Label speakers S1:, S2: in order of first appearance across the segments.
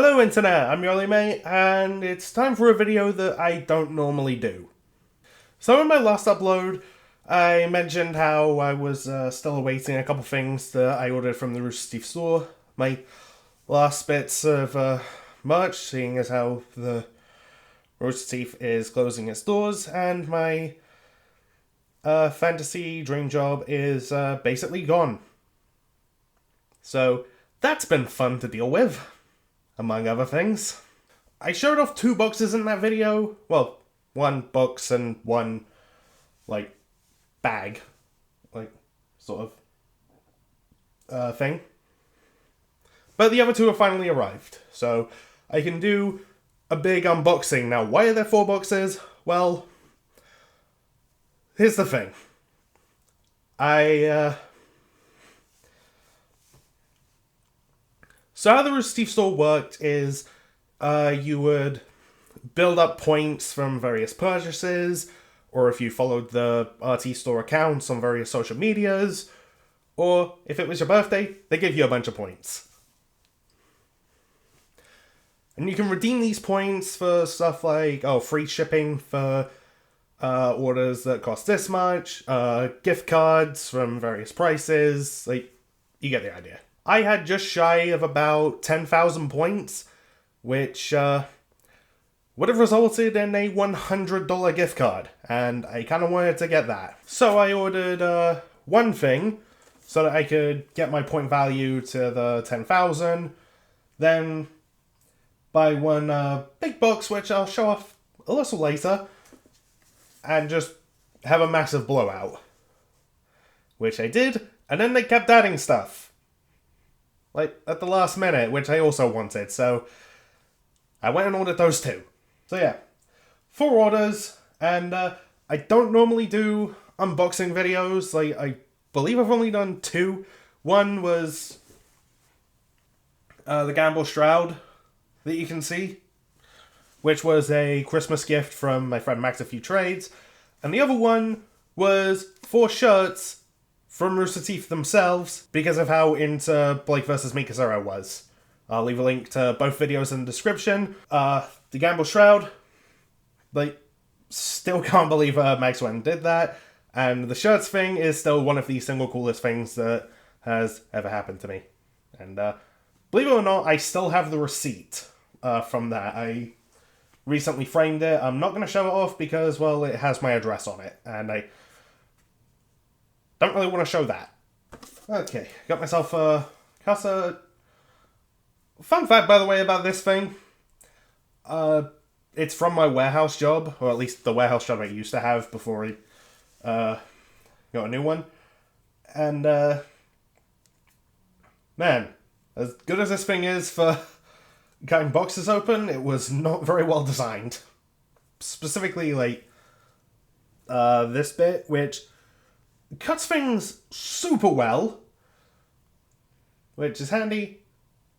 S1: Hello Internet, I'm your mate, and it's time for a video that I don't normally do. So in my last upload, I mentioned how I was still awaiting a couple things that I ordered from the Rooster Teeth Store. My last bits of merch, seeing as how the Rooster Teeth is closing its doors, and my fantasy dream job is basically gone. So that's been fun to deal with, among other things. I showed off 2 boxes in that video. Well, 1 box and 1, bag. Sort of thing. But the other 2 have finally arrived. So, I can do a big unboxing. Now, why are there 4 boxes? Well, here's the thing. So how the Rooster Teeth Store worked is you would build up points from various purchases, or if you followed the RT Store accounts on various social medias, or if it was your birthday, they give you a bunch of points. And you can redeem these points for stuff like, free shipping for orders that cost this much, gift cards from various prices, you get the idea. I had just shy of about 10,000 points, which would have resulted in a $100 gift card, and I kind of wanted to get that. So I ordered one thing so that I could get my point value to the 10,000, then buy one big box, which I'll show off a little later, and just have a massive blowout. Which I did, and then they kept adding stuff. At the last minute, which I also wanted, so I went and ordered those 2. So yeah, 4 orders, and I don't normally do unboxing videos. I believe I've only done 2. One was the Gamble Shroud that you can see, which was a Christmas gift from my friend Max A Few Trades, and the other one was 4 shirts from Rooster Teeth themselves, because of how into Blake vs. Mikasa I was. I'll leave a link to both videos in the description. The Gamble Shroud, still can't believe Max went and did that, and the shirts thing is still one of the single coolest things that has ever happened to me. And believe it or not, I still have the receipt from that. I recently framed it. I'm not going to show it off because, well, it has my address on it, and I don't really want to show that. Okay, got myself a Casa. Fun fact, by the way, about this thing. It's from my warehouse job, or at least the warehouse job I used to have before I got a new one. And, man, as good as this thing is for cutting boxes open, it was not very well designed. Specifically, this bit, which cuts things super well, which is handy,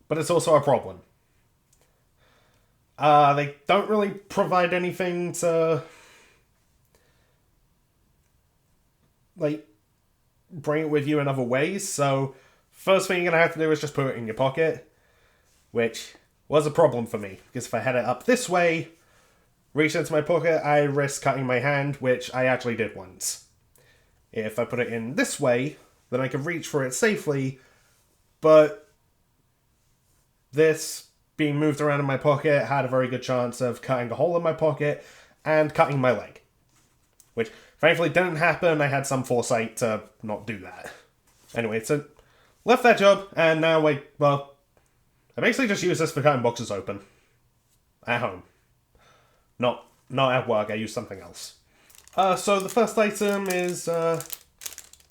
S1: but it's also a problem. They don't really provide anything to, bring it with you in other ways, so first thing you're gonna have to do is just put it in your pocket, which was a problem for me, because if I had it up this way, reach into my pocket, I risk cutting my hand, which I actually did once. If I put it in this way, then I can reach for it safely, but this being moved around in my pocket had a very good chance of cutting a hole in my pocket and cutting my leg. Which, thankfully, didn't happen. I had some foresight to not do that. Anyway, so left that job, and now I basically just use this for cutting boxes open. At home. Not at work, I use something else. So the first item is an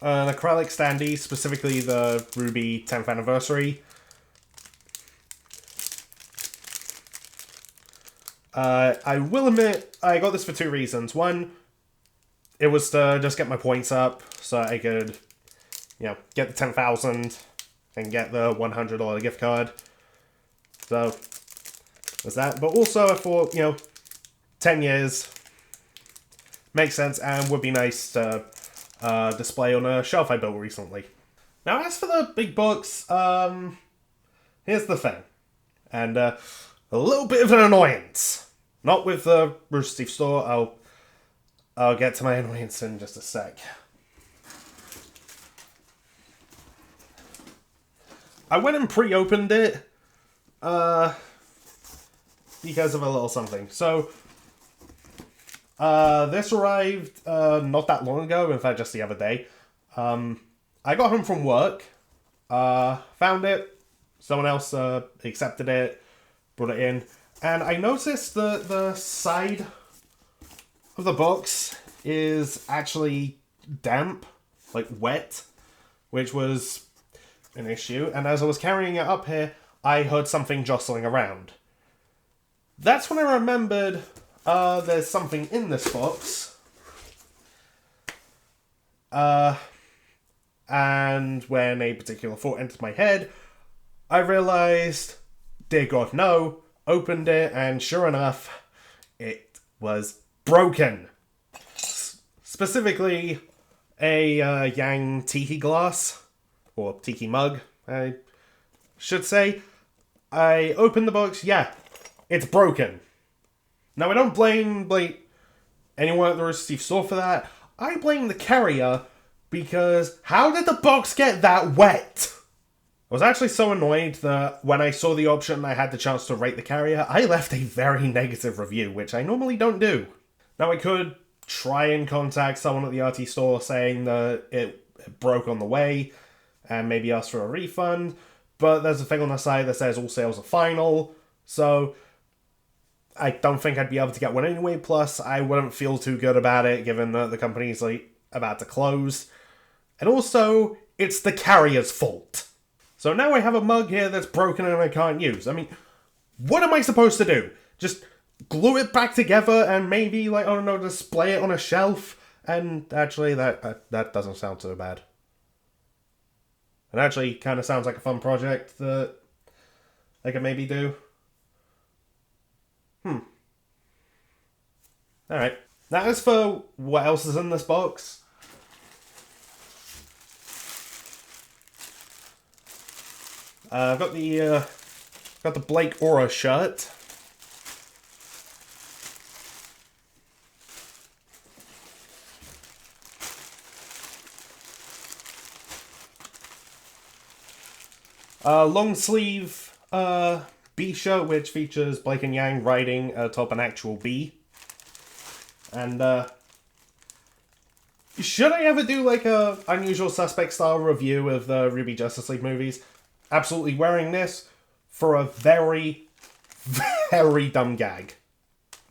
S1: acrylic standee, specifically the Ruby 10th anniversary. I will admit, I got this for 2 reasons. One, it was to just get my points up, so I could, get the 10,000 and get the $100 gift card. So, there's that. But also, I thought, 10 years makes sense and would be nice to display on a shelf I built recently. Now, as for the big books, here's the thing. and a little bit of an annoyance. Not with the Rooster Teeth Store. I'll get to my annoyance in just a sec. I went and pre-opened it because of a little something. So this arrived not that long ago, in fact just the other day. I got home from work, found it, someone else accepted it, brought it in, and I noticed the side of the box is actually damp, like wet, which was an issue, and as I was carrying it up here, I heard something jostling around. That's when I remembered there's something in this box. And when a particular thought entered my head, I realized, dear God, no, opened it, and sure enough, it was broken. Specifically, a Yang Tiki glass, or Tiki mug, I should say. I opened the box, yeah, it's broken. Now, I don't blame, anyone at the Rooster Teeth Store for that. I blame the carrier, because how did the box get that wet? I was actually so annoyed that when I saw the option and I had the chance to rate the carrier, I left a very negative review, which I normally don't do. Now, I could try and contact someone at the RT store saying that it broke on the way, and maybe ask for a refund, but there's a thing on the site that says all sales are final, so I don't think I'd be able to get one anyway, plus I wouldn't feel too good about it given that the company's about to close. And also, it's the carrier's fault. So now I have a mug here that's broken and I can't use. I mean, what am I supposed to do? Just glue it back together and maybe, I don't know, display it on a shelf? And actually, that doesn't sound so bad. It actually kind of sounds like a fun project that I could maybe do. Alright. Now, as for what else is in this box, I've got the Blake Aura shirt. Long sleeve bee shirt, which features Blake and Yang riding atop an actual bee. And should I ever do a Unusual Suspect style review of the Ruby Justice League movies? Absolutely wearing this for a very, very dumb gag.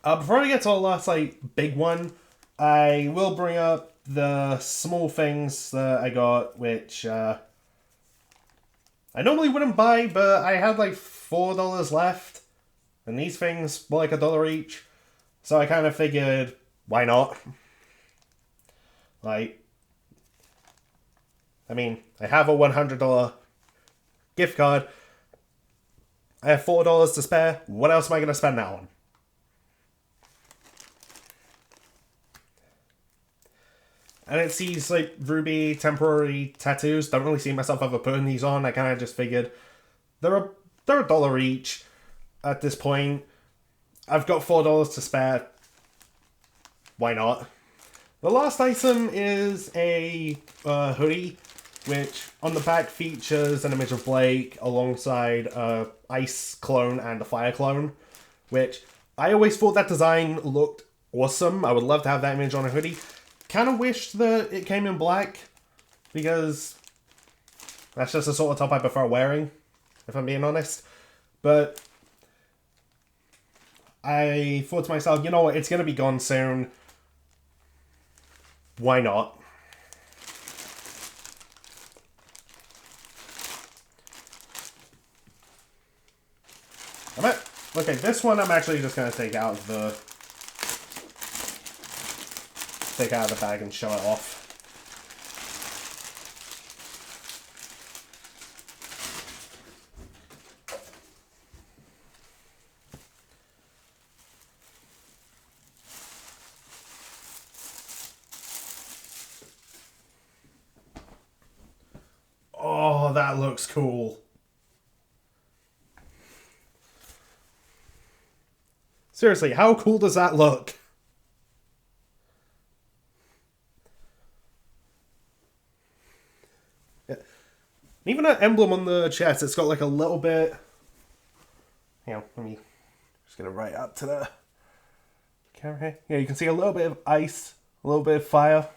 S1: Before I get to the last big one, I will bring up the small things that I got, which I normally wouldn't buy, but I had $4 left, and these things were $1 each, so I kind of figured, why not? I mean, I have a $100 gift card. I have $4 to spare. What else am I going to spend that on? And it's these Ruby temporary tattoos. Don't really see myself ever putting these on. I kind of just figured they're $1 each at this point. I've got $4 to spare. Why not? The last item is a hoodie, which on the back features an image of Blake alongside a ice clone and a fire clone, which I always thought that design looked awesome. I would love to have that image on a hoodie. Kind of wish that it came in black, because that's just the sort of top I prefer wearing, if I'm being honest. But I thought to myself, you know what, it's going to be gone soon. Why not? Okay, this one I'm actually just going to take out of the bag and show it off. Oh, that looks cool. Seriously, how cool does that look? Yeah. Even that emblem on the chest, it's got like a little bit... let me just get it right up to the camera here. Yeah, you can see a little bit of ice, a little bit of fire.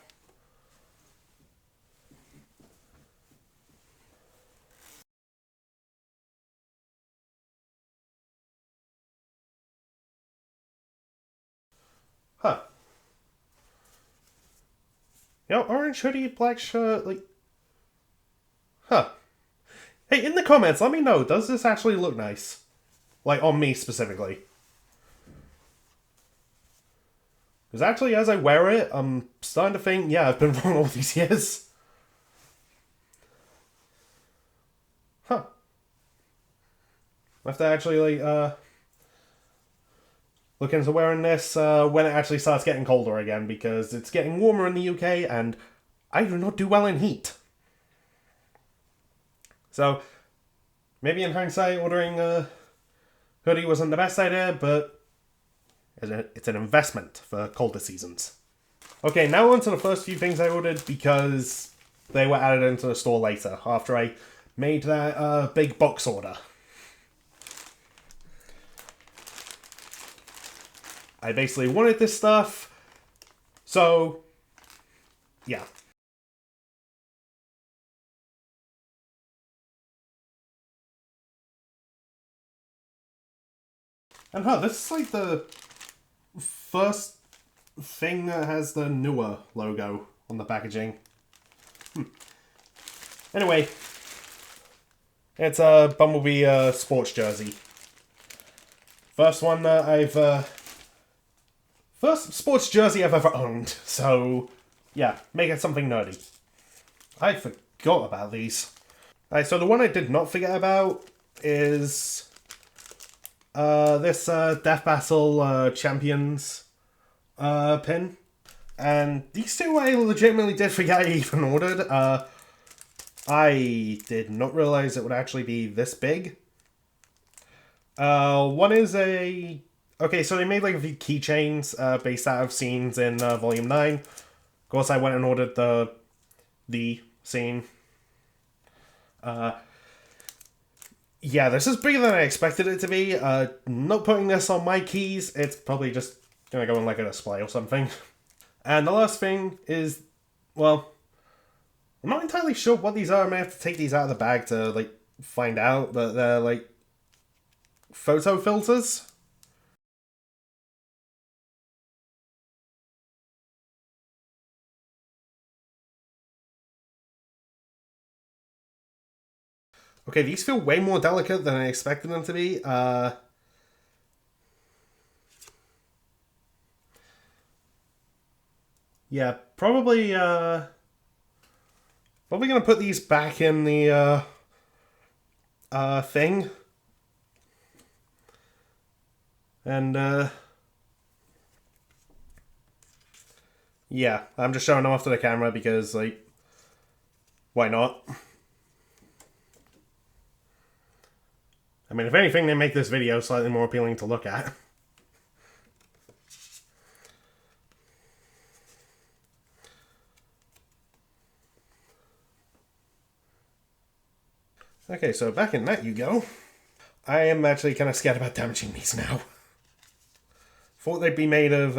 S1: Huh. Orange hoodie, black shirt, like... Huh. Hey, in the comments, let me know, does this actually look nice? Like, on me specifically. Because actually, as I wear it, I'm starting to think, yeah, I've been wrong all these years. Huh. I have to actually, like, look into wearing this when it actually starts getting colder again, because it's getting warmer in the UK, and I do not do well in heat. So, maybe in hindsight, ordering a hoodie wasn't the best idea, but it's an investment for colder seasons. Okay, now on to the first few things I ordered, because they were added into the store later, after I made that big box order. I basically wanted this stuff, so yeah. And this is like the first thing that has the newer logo on the packaging. Anyway, it's a Bumblebee sports jersey. First one that first sports jersey I've ever owned, so yeah, make it something nerdy. I forgot about these. Alright, so the one I did not forget about is this Death Battle Champions pin. And these two I legitimately did forget I even ordered. I did not realize it would actually be this big. One is a... Okay, so they made like a few keychains based out of scenes in Volume 9. Of course, I went and ordered the scene. Yeah, this is bigger than I expected it to be. Not putting this on my keys. It's probably just gonna go on like a display or something. And the last thing is, well, I'm not entirely sure what these are. I may have to take these out of the bag to like find out, but they're like photo filters. Okay, these feel way more delicate than I expected them to be. Yeah, probably gonna put these back in the thing. And yeah, I'm just showing them off to the camera because, like, why not? I mean, if anything, they make this video slightly more appealing to look at. Okay, so back in that you go. I am actually kind of scared about damaging these now. Thought they'd be made of,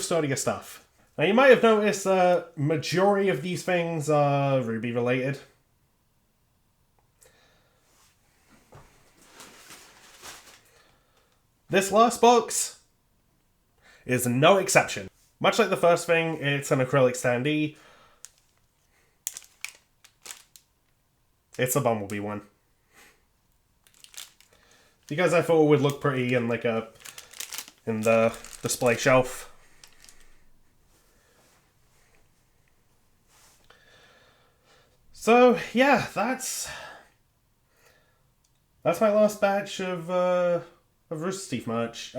S1: sturdier stuff. Now you might have noticed the majority of these things are Ruby related. This last box is no exception. Much like the first thing, it's an acrylic standee. It's a Bumblebee one. Because I thought it would look pretty in like in the display shelf. So yeah, that's my last batch of Rooster Teeth merch.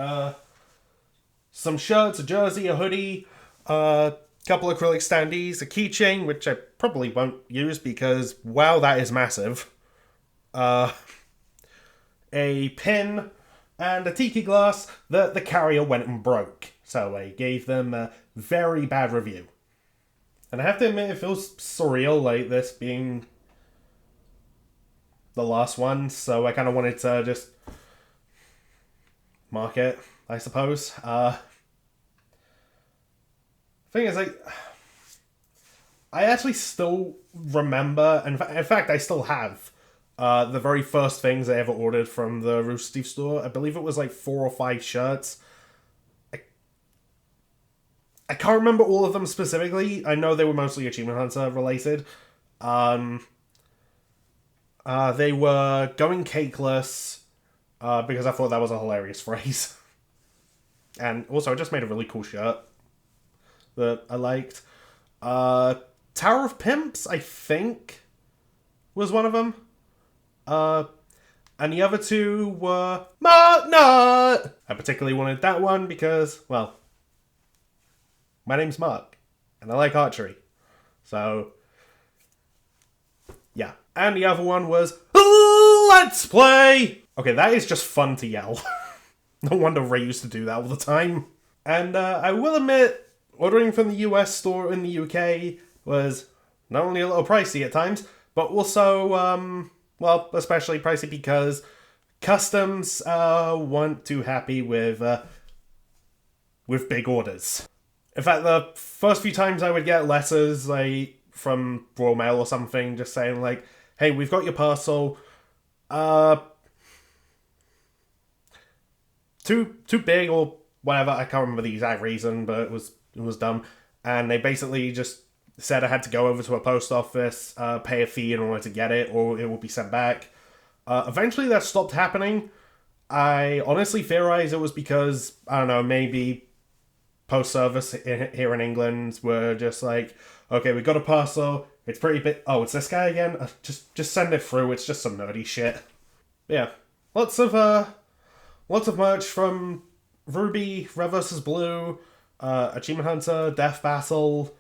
S1: Some shirts, a jersey, a hoodie, a couple acrylic standees, a keychain, which I probably won't use because, wow, that is massive. A pin, and a tiki glass that the carrier went and broke. So I gave them a very bad review. And I have to admit, it feels surreal, like this being the last one, so I kind of wanted to just mark it, I suppose. Thing is, like, I actually still remember, and in fact, I still have the very first things I ever ordered from the Rooster Teeth store. I believe it was like 4 or 5 shirts. I can't remember all of them specifically. I know they were mostly Achievement Hunter related. They were going cakeless, because I thought that was a hilarious phrase. And also, I just made a really cool shirt that I liked. Tower of Pimps, I think, was one of them. And the other 2 were Mark Nut! I particularly wanted that one because, well, my name's Mark, and I like archery. So, yeah. And the other one was Let's Play! Okay, that is just fun to yell. No wonder Ray used to do that all the time. And I will admit, ordering from the US store in the UK was not only a little pricey at times, but also, well, especially pricey because customs weren't too happy with big orders. In fact, the first few times I would get letters, like, from Royal Mail or something, just saying, like, hey, we've got your parcel, too big or whatever, I can't remember the exact reason, but it was dumb, and they basically just said I had to go over to a post office, pay a fee in order to get it, or it will be sent back. Eventually that stopped happening. I honestly theorize it was because, I don't know, maybe post service here in England were just like, okay, we got a parcel, it's pretty big, oh, it's this guy again? Just send it through, it's just some nerdy shit. But yeah, lots of merch from Ruby, Red vs. Blue, Achievement Hunter, Death Battle,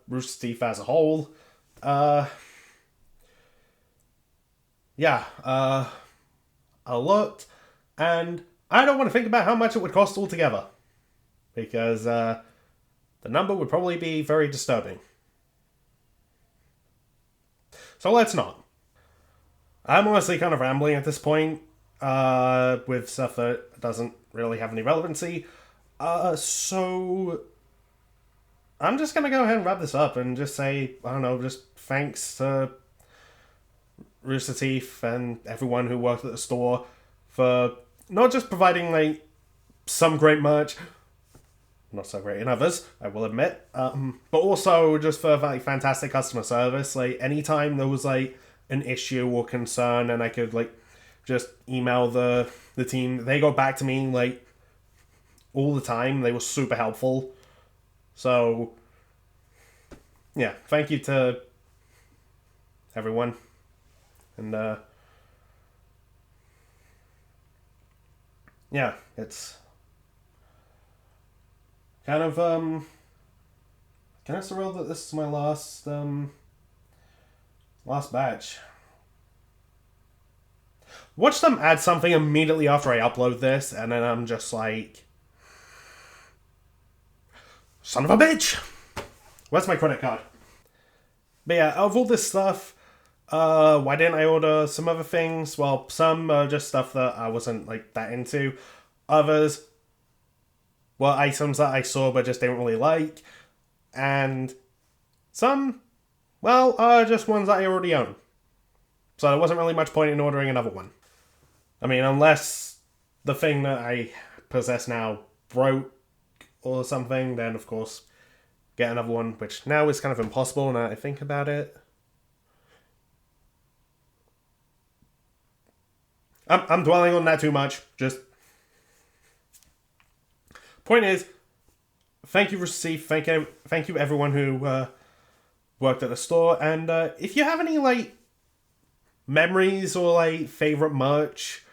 S1: Rooster Teeth as a whole. Yeah, a lot, and I don't want to think about how much it would cost altogether, because the number would probably be very disturbing. So let's not. I'm honestly kind of rambling at this point, with stuff that doesn't really have any relevancy. So I'm just gonna go ahead and wrap this up and just say, I don't know, just thanks to Rooster Teeth and everyone who worked at the store for not just providing, like, some great merch, not so great in others, I will admit, but also just for, like, fantastic customer service. Like, anytime there was, like, an issue or concern and I could, like, just email the team, they got back to me, like, all the time. They were super helpful. So, yeah, thank you to everyone. And, yeah, it's kind of surreal that this is my last batch. Watch them add something immediately after I upload this, and then I'm just like, son of a bitch! Where's my credit card? But yeah, out of all this stuff, why didn't I order some other things? Well, some are just stuff that I wasn't, like, that into. Others were items that I saw but just didn't really like. And some, well, are just ones that I already own. So there wasn't really much point in ordering another one. I mean, unless the thing that I possess now broke or something, then of course get another one, which now is kind of impossible now that I think about it. I'm dwelling on that too much. Just point is, thank you, Rooster Teeth. Thank you everyone who worked at the store. And if you have any, like, memories or, like, favorite merch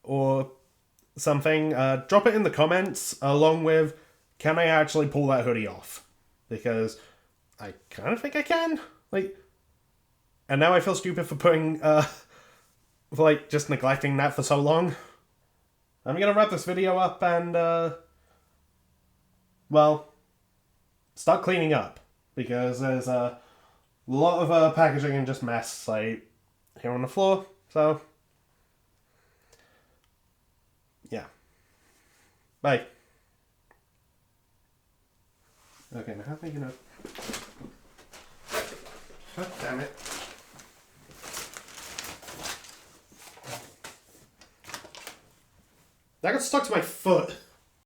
S1: or something, drop it in the comments, along with, can I actually pull that hoodie off? Because I kind of think I can. Like, and now I feel stupid for putting, for, like, just neglecting that for so long. I'm gonna wrap this video up and, well, start cleaning up. Because there's a lot of packaging and just mess, like, here on the floor. So, yeah. Bye. Okay, now how am I gonna... God damn it. That got stuck to my foot.